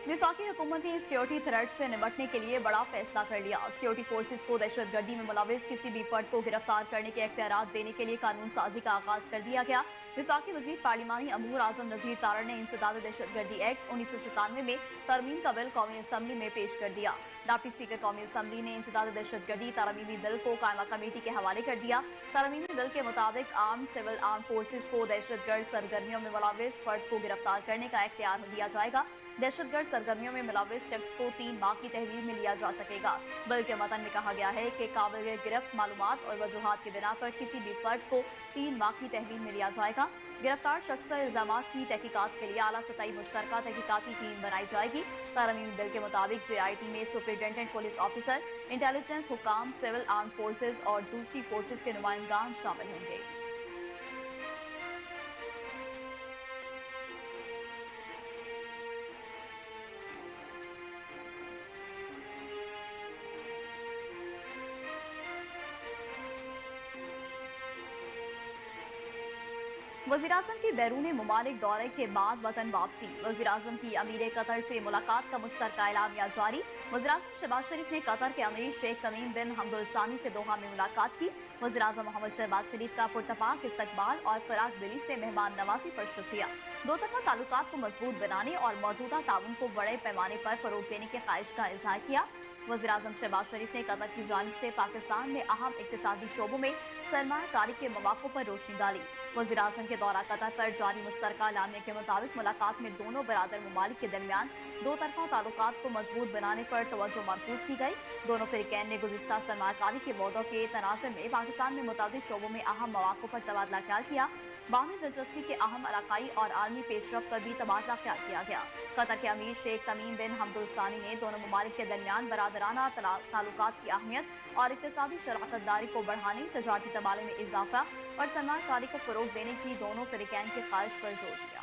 वफाकी हुकूमत ने सिक्योरिटी थ्रेट से निपटने के लिए बड़ा फैसला कर लिया। सिक्योरिटी फोर्सेज को दहशतगर्दी में मुलविस किसी भी फर्द को गिरफ्तार करने के इख्तियार देने के लिए कानून साजी का आगाज कर दिया गया। वफाकी वजीर पार्लिमानी अमूर आजम नजीर तारड़ ने इंसदाद दहशतगर्दी एक्ट 1997 में तरमीम का बिल कौमी असम्बली में पेश कर दिया। डिप्टी स्पीकर कौमी असम्बली ने इंसदाद दहशतगर्दी तरमीमी बिल को कायमा कमेटी के हवाले कर दिया। तरमीमी बिल के मुताबिक आर्म सिविल आर्म फोर्सेज को दहशतगर्द सरगर्मियों में मुलविस फर्द को गिरफ्तार करने का इख्तियार दिया जाएगा। दहशतगर्द सरगर्मियों में मुलविस शख्स को 3 माह की तहवील में लिया जा सकेगा। बिल के मतन में कहा गया है कि काबिल गिरफ्त मालूमात और वजूहात की बिना पर किसी भी फर्द को 3 माह की तहवील में लिया जाएगा। गिरफ्तार शख्स पर इल्जामात की तहकीकात के लिए आला सतही मुश्तरका तहकीकाती टीम बनाई जाएगी। तरमीमी बिल के मुताबिक JIT में सुपरिटेंडेंट पुलिस ऑफिसर, इंटेलिजेंस हुकाम, सिविल आर्म फोर्सेज और दूसरी फोर्सेज के नुमाइंदान शामिल होंगे। वज़ीर-ए-आज़म की बैरून मुमालिक दौरे के बाद वतन वापसी। वज़ीर-ए-आज़म की अमीर कतर से मुलाकात का मुश्तरका एलामिया जारी। वज़ीर-ए-आज़म शहबाज शरीफ ने कतर के अमीर शेख तमीम बिन हमदुल सानी से दोहा में मुलाकात की। वज़ीर-ए-आज़म मोहम्मद शहबाज शरीफ का पुरतपाक इस्तकबाल और फराग दिली से मेहमान नवाजी पर शुक्रिया। दो तरफा ताल्लुकात को मजबूत बनाने और मौजूदा ताउन को बड़े पैमाने पर फरोग देने की ख्वाहिश का इजहार किया। वज़ीर-ए-आज़म शहबाज शरीफ ने कतर की जानिब से पाकिस्तान में अहम इक्तिसादी शोबों में सरमायाकारी के मौक़ों पर रोशनी डाली। वज़ीर-ए-आज़म के दौरा कतर पर जारी मुश्तरका एलामिया के मुताबिक मुलाकात में दोनों बरादर ममालिक के दरमियान दो तरफा ताल्लुकात को मजबूत बनाने पर तवज्जो मरकूज की गई। दोनों फ़रीक़ैन ने गुज़िश्ता सरमायाकारी के वादों के तनाज़ुर में पाकिस्तान में मुताबिक शोबों में अहम मौक़ों पर तबादला ख्याल किया। बाहमी दिलचस्पी के अहम इलाकाई और आलमी पेशरफ्त पर भी तबादला ख्याल किया गया। कतर के अमीर शेख तमीम बिन हमदुल सानी ने दोनों ममालिक के दरमियान बरादराना ताल्लुकात की अहमियत और इक़्तिसादी शराकत दारी को बढ़ाने, तजारती तबादले में इजाफा और सरमायाकारी को फ़रोग देने की दोनों फ़रीक़ैन की ख्वाहिश पर जोर दिया।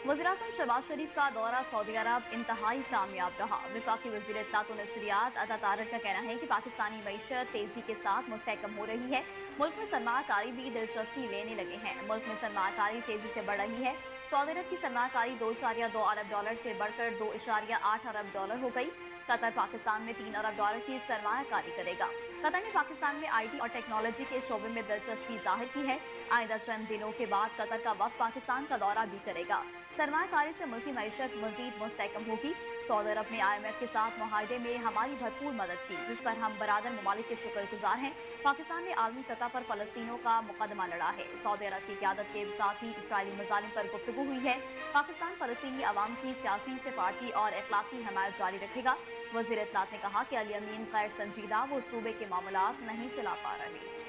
वज़ीर-ए-आज़म शहबाज शरीफ का दौरा सऊदी अरब इंतहाई कामयाब रहा। वफाकी वज़ीर इत्तलात व नशरियात अता तारड़ का कहना है कि पाकिस्तानी मईशत तेजी के साथ मुस्तहकम हो रही है। मुल्क में सरमायाकारी भी दिलचस्पी लेने लगे हैं। मुल्क में सरमायाकारी तेजी से बढ़ रही है। सऊदी अरब की सरमायाकारी 2.2 अरब डॉलर से बढ़कर 2.8 अरब डॉलर हो गई। कतर पाकिस्तान में 3 अरब डॉलर की सरमायाकारी करेगा। कतर ने पाकिस्तान में IT और टेक्नोलॉजी के शोबे में दिलचस्पी जाहिर की है। आइंदा चंद दिनों के बाद कतर का वक्त पाकिस्तान का दौरा भी करेगा। सरमायाकारी से मुल्की मईशत मजीद मुस्तहकम होगी। सऊदी अरब ने IMF के साथ मुआहदे में हमारी भरपूर मदद की, जिस पर हम बरादर ममालिक के शुक्रगुजार हैं। पाकिस्तान ने आलमी सतह पर फ़लस्तीनों का मुकदमा लड़ा है। सऊदी अरब की क़यादत के साथ ही इसराइली मज़ालिम पर गुफ्तगू हुई है। पाकिस्तान फ़लस्तीनी अवाम की सियासी, सफारती और अखलाकी हमायत जारी रखेगा। वज़ीर इत्तलात ने कहा कि अल यमीन गैर संजीदा वो सूबे के मामलात नहीं चला पा रहे।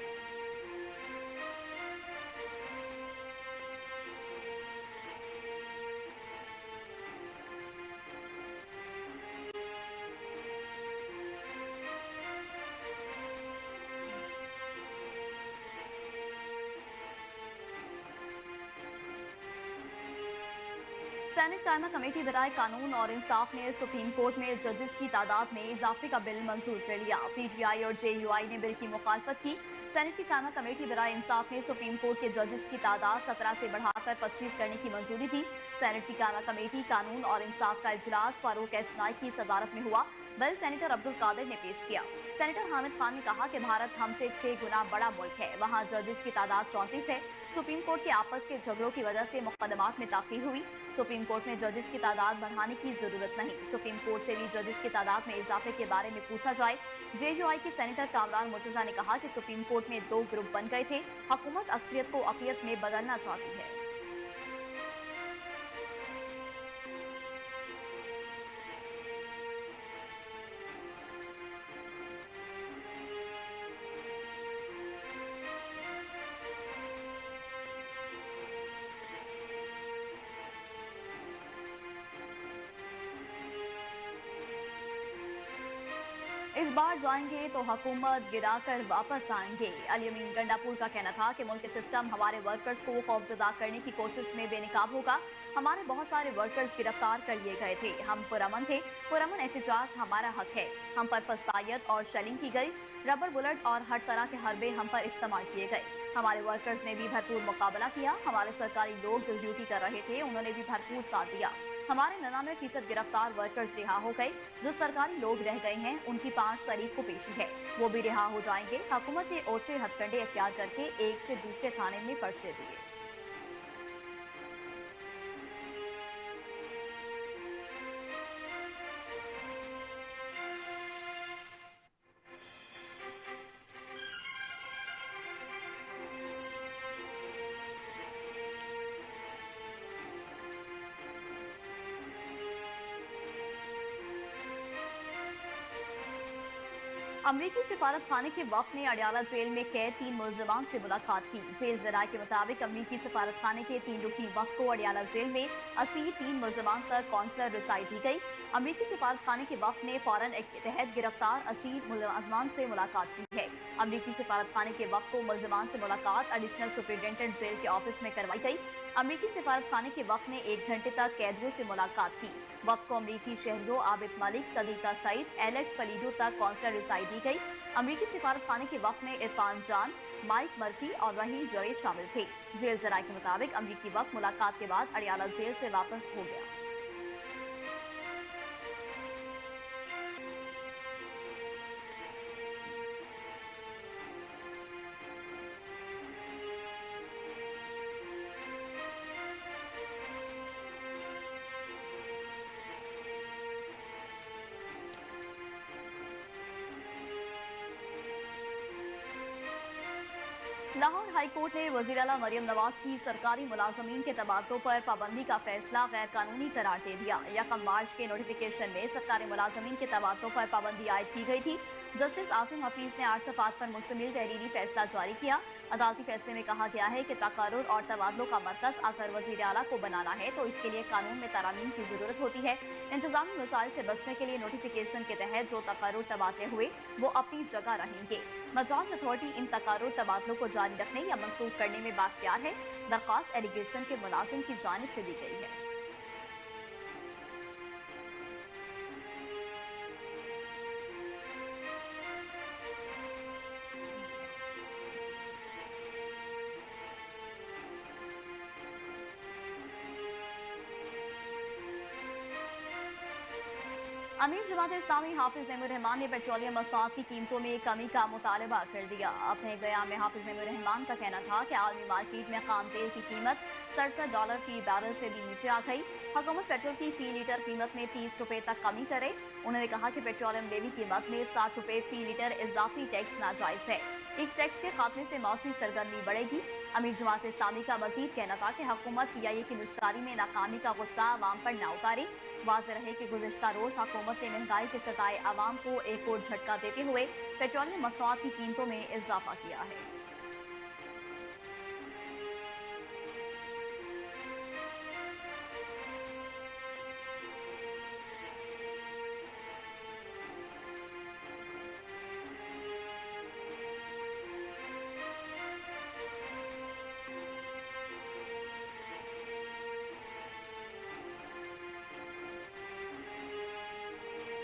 सैनेट कायमा कमेटी बराए कानून और इंसाफ ने सुप्रीम कोर्ट में जजेस की तादाद में इजाफे का बिल मंजूर कर लिया। PTI और JUI ने बिल की मुखालफत की। सैनेट की कायमा कमेटी बराए इंसाफ ने सुप्रीम कोर्ट के जजेस की तादाद 17 से बढ़ाकर 25 करने की मंजूरी दी। सैनेट की कायमा कमेटी कानून और इंसाफ का इजलास फारूक H नाइक की सदारत में हुआ। बिल सेनेटर अब्दुल कादिर ने पेश किया। सेनेटर हामिद खान ने कहा कि भारत हमसे 6 गुना बड़ा मुल्क है, वहाँ जजेस की तादाद 34 है। सुप्रीम कोर्ट के आपस के झगड़ों की वजह से मुकदमात में ताख़ीर हुई। सुप्रीम कोर्ट में जजेस की तादाद बढ़ाने की जरूरत नहीं। सुप्रीम कोर्ट से भी जजेस की तादाद में इजाफे के बारे में पूछा जाए। JUI के सेनेटर कामरान मुर्तजा ने कहा कि सुप्रीम कोर्ट में 2 ग्रुप बन गए थे। हुकूमत अक्सरियत को अक़लियत में बदलना चाहती है। इस बार जाएंगे तो हुकूमत गिराकर वापस आएंगे। अली अमीन गंडापुर का कहना था कि मुल्क सिस्टम हमारे वर्कर्स को खौफजदा करने की कोशिश में बेनकाब होगा। हमारे बहुत सारे वर्कर्स गिरफ्तार कर लिए गए थे। हम पुरअमन थे। पुरअमन एहतजाज हमारा हक है। हम पर फस्तायत और शेलिंग की गई। रबर बुलेट और हर तरह के हरबे हम पर इस्तेमाल किए गए। हमारे वर्कर्स ने भी भरपूर मुकाबला किया। हमारे सरकारी लोग जो ड्यूटी कर रहे थे उन्होंने भी भरपूर साथ दिया। हमारे 99% गिरफ्तार वर्कर्स रिहा हो गए। जो सरकारी लोग रह गए हैं उनकी 5 तारीख को पेशी है, वो भी रिहा हो जाएंगे। हुकूमत ने ओछे हथकंडे अख्तियार करके एक से दूसरे थाने में पर्चे दिए। अमरीकी सिफारत खाने के वक्त ने अडियाला जेल में कैद 3 मुलजमान से मुलाकात की। जेल जराये के मुताबिक अमरीकी सिफारत खाने के 3 रुकनी वक्त को अडियाला जेल में असीर 3 मुलजमान तक कौंसलर रसाई दी गई। अमरीकी सिफारत खाने के वक्त ने फौरन एक्ट के तहत गिरफ्तार असीर मुलजमान से मुलाकात की है। अमरीकी सिफारत खाने के वक्त को मुलजमान से मुलाकात एडिशनल सुपरिटेंडेंट जेल के ऑफिस में करवाई गई। अमरीकी सिफारत खाने के वक्त ने 1 घंटे तक कैदियों से मुलाकात की। वक्त को अमरीकी शहरियों आबिद मलिक, सदीका सईद, एलेक्स पलीडो तक कौंसलर रसाई दी गई। अमरीकी सिफारत खाने के वक्त में इरफान जान, माइक मर्फी और रहील जवेद शामिल थे। जेल जराये के मुताबिक अमरीकी वक्त मुलाकात के बाद अडियाला जेल से वापस हो गया। लाहौर हाई कोर्ट ने वज़ीर आला मरियम नवाज की सरकारी मुलाजमीन के तबादलों पर पाबंदी का फैसला गैर कानूनी करार दे दिया। 1 मार्च के नोटिफिकेशन में सरकारी मुलाजमीन के तबादलों पर पाबंदी आयद की गई थी। जस्टिस आसिम हफीज ने 8 सफ़ात पर मुश्तमिल तहरीरी फैसला जारी किया। अदालती फैसले में कहा गया है कि तकर्रुर और तबादलों का मरकज अगर वज़ीर आला को बनाना है तो इसके लिए कानून में तरामीम की जरूरत होती है। इंतजामी मसाइल से बचने के लिए नोटिफिकेशन के तहत जो तकर्रुर तबादले हुए वो अपनी जगह रहेंगे। मजाज अथॉरिटी इन तकर्रुर तबादलों को जारी रखने या मनसूख करने में बाख्तियार है। दरख्वास्त एलिगेशन के मुलाजिम की जानिब से दी गई है। अमीर जमात इस्लामी हाफिज नईमुर रहमान ने पेट्रोलियम मसनूआत की कीमतों में कमी का मुतालबा कर दिया। अपने बयान में हाफिज नईमुर रहमान का कहना था कि आलमी मार्केट में खाम तेल की कीमत $67 फी बैरल से भी नीचे आ गई। हुकूमत पेट्रोल की फी लीटर कीमत में 30 रुपए तक कमी करे। उन्होंने कहा कि पेट्रोलियम लेवी कीमत में 60 रुपए फी लीटर इजाफी टैक्स नाजायज है। इस टैक्स के खात्मे से मौसमी सरगर्मी बढ़ेगी। अमीर जमात इस्लामी का मजीद कहना था कि हुकूमत PIA की निस्कारी में नाकामी का गुस्सा अवाम पर न उतारे। वाज़ेह रहे कि गुज़िश्ता रोज हुकूमत ने महंगाई के सताए अवाम को एक और झटका देते हुए पेट्रोलियम मसनूआत की कीमतों में इजाफा किया है।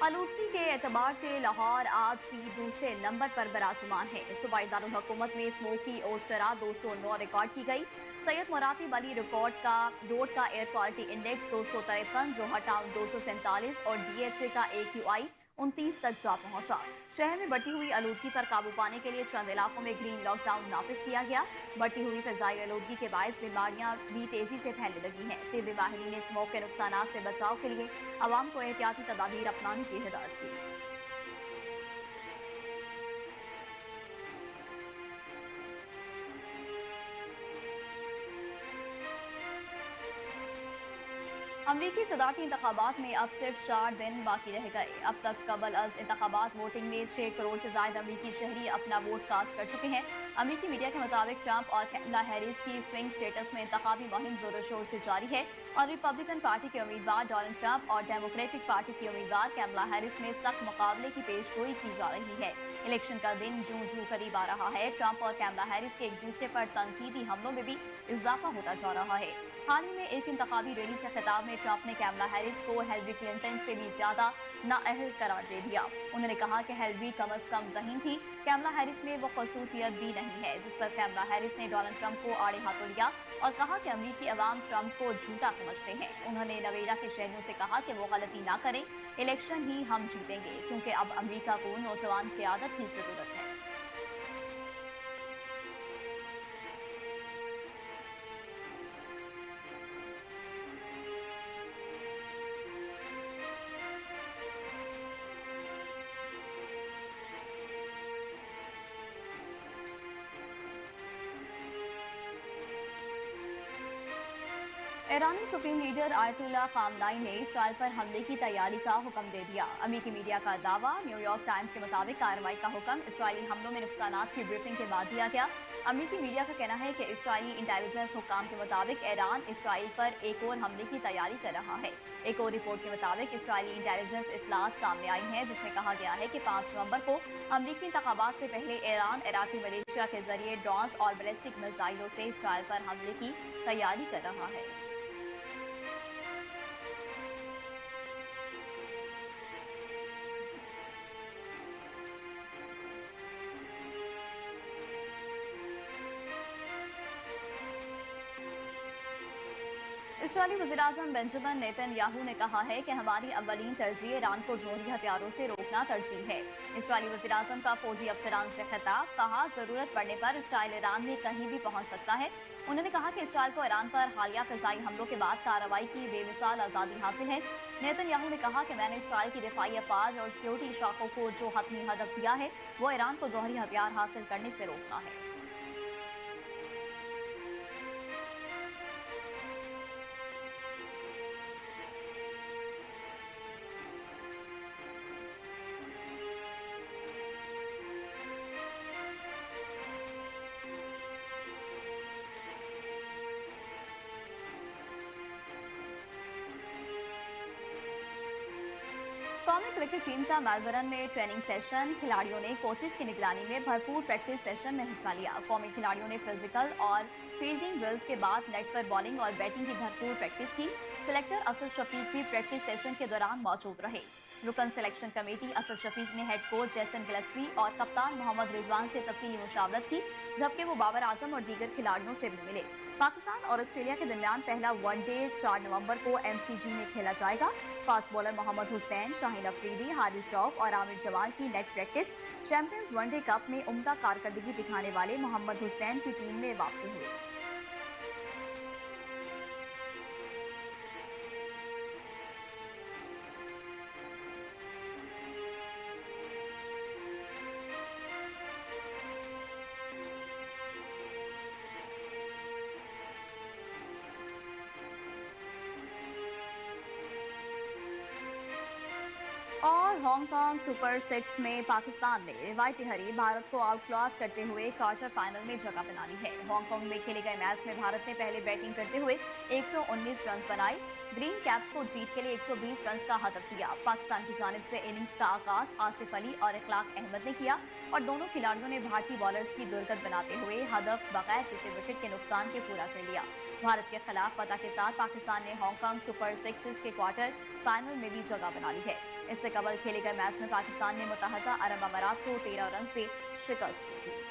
आलूदगी के एतबार से लाहौर आज भी दूसरे नंबर पर बराजमान है। सूबाई दारुल हुकूमत में स्मोकी ओस्टरा 209 रिकॉर्ड की गई। सैयद मुरातिब अली रोड का एयर क्वालिटी इंडेक्स 253, जोहर टाउन 247 और DHA का AQI 29 तक जा पहुंचा। शहर में बढ़ती हुई आलूदगी पर काबू पाने के लिए चंद इलाकों में ग्रीन लॉकडाउन नाफिज किया गया। बढ़ती हुई फ़िज़ाई आलूदगी के बायस बीमारियां भी तेजी से फैलने लगी हैं। तिब्बी माहिरीन ने स्मोक के नुकसान से बचाव के लिए आवाम को एहतियाती तदाबीर अपनाने की हिदायत की। अमरीकी सदारती इंतखाबात में अब सिर्फ 4 दिन बाकी रह गए। अब तक कबल अज इंतखाबात वोटिंग में 6 करोड़ से ज्यादा अमरीकी शहरी अपना वोट कास्ट कर चुके हैं। अमेरिकी मीडिया के मुताबिक ट्रंप और कैमला हैरिस की स्विंग स्टेटस में इंतखाबी मुहिम जोरों शोर से जारी है और रिपब्लिकन पार्टी के उम्मीदवार डोनाल्ड ट्रंप और डेमोक्रेटिक पार्टी की उम्मीदवार कैमला हैरिस में सख्त मुकाबले की पेशगोई की जा रही है। इलेक्शन का दिन जूं जूं करीब आ रहा है। ट्रंप और कैमला हैरिस के एक दूसरे पर तनकीदी हमलों में भी इजाफा होता जा रहा है। हाल ही में एक इंतखाबी रैली से खिताब में ट्रंप ने कैमला हैरिस को हिलरी क्लिंटन से भी ज्यादा नाअहल करार दे दिया। उन्होंने कहा कि हिलरी कम अज कम ज़हीन थी, कैमला हैरिस में वो खसूसियत भी नहीं है, जिस पर कैमला हैरिस ने डोनाल्ड ट्रंप को आड़े हाथों लिया और कहा कि अमेरिकी अवाम ट्रंप को झूठा समझते हैं। उन्होंने नवेड़ा के शहरियों से कहा कि वो गलती ना करें, इलेक्शन ही हम जीतेंगे, क्योंकि अब अमेरिका को नौजवान क़यादत की जरूरत है। ईरानी सुप्रीम लीडर आयतुल्लाह खामनाई ने इसराइल पर हमले की तैयारी का हुक्म दे दिया। अमेरिकी मीडिया का दावा, न्यूयॉर्क टाइम्स के मुताबिक कार्रवाई का हुक्म इसराइली हमलों में नुकसानात की ब्रीफिंग के बाद दिया गया। अमेरिकी मीडिया का कहना है कि इसराइली इंटेलिजेंस हुक्काम के मुताबिक ईरान इसराइल पर एक और हमले की तैयारी कर रहा है। एक और रिपोर्ट के मुताबिक इसराइली इंटेलिजेंस इतलात सामने आई हैं, जिसमें कहा गया है कि 5 नवंबर को अमेरिकी इंतखाबात से पहले ईरान इराकी मलेशिया के जरिए ड्रोन्स और बैलिस्टिक मिसाइलों से इसराइल पर हमले की तैयारी कर रहा है। इसराइली वज़ीर-ए-आज़म बेंजामिन नेतन्याहू ने कहा है कि हमारी अव्वलीन तरजीह ईरान को जोहरी हथियारों से रोकना तरजीह है। इसराइली वज़ीर-ए-आज़म का फौजी अफसरान से खिताब, कहा जरूरत पड़ने पर इसराइल ईरान में कहीं भी पहुंच सकता है। उन्होंने कहा कि इसराइल को ईरान पर हालिया फ़िज़ाई हमलों के बाद कार्रवाई की बेमिसाल आज़ादी हासिल है। नेतन्याहू ने कहा कि मैंने इसराइल की दिफाई अफवाज और सिक्योरिटी इशाकों को जो हतमी हदफ दिया है वो ईरान को जोहरी हथियार हासिल करने से रोकना है। कौमी क्रिकेट टीम का मेलबर्न में ट्रेनिंग सेशन, खिलाड़ियों ने कोचेस की निगरानी में भरपूर प्रैक्टिस सेशन में हिस्सा लिया। कौमी खिलाड़ियों ने फिजिकल और फील्डिंग ड्रिल्स के बाद नेट पर बॉलिंग और बैटिंग की भरपूर प्रैक्टिस की। सिलेक्टर असद शफीक भी प्रैक्टिस सेशन के दौरान मौजूद रहे। रुकन सिलेक्शन कमेटी असद शफीक ने हेड कोच जैसन गिलस्पी और कप्तान मोहम्मद रिजवान से तफसीली मुशावरत की, जबकि वो बाबर आजम और दीगर खिलाड़ियों से भी मिले। पाकिस्तान और ऑस्ट्रेलिया के दरमियान पहला वनडे 4 नवंबर को MCG में खेला जाएगा। फास्ट बॉलर मोहम्मद हुसैन, शाहीन अफरीदी, हारिस रऊफ और आमिर जमाल की net practice. Champions one day cup में उम्दा कारकर्दगी दिखाने वाले मोहम्मद हुसैन की टीम में वापसी हुई। और हांगकांग सुपर 6 में पाकिस्तान ने रिवायती हरी भारत को आउट क्लास करते हुए क्वार्टर फाइनल में जगह बना ली है। हांगकांग में खेले गए मैच में भारत ने पहले बैटिंग करते हुए 119 रन बनाए। ग्रीन कैप्स को जीत के लिए 120 रन का हदफ दिया। पाकिस्तान की जानिब से इनिंग्स का आगाज आसिफ अली और इखलाक अहमद ने किया और दोनों खिलाड़ियों ने भारतीय बॉलर्स की दुर्गत बनाते हुए हदफ बगैर किसी विकेट के नुकसान के पूरा कर लिया। भारत के खिलाफ फतह के साथ पाकिस्तान ने हांगकांग सुपर 6 के क्वार्टर फाइनल में भी जगह बना ली है। इससे कबल खेले गए मैच में पाकिस्तान ने मुत्तहदा अरब अमारात को 13 रन से शिकस्त दी थी।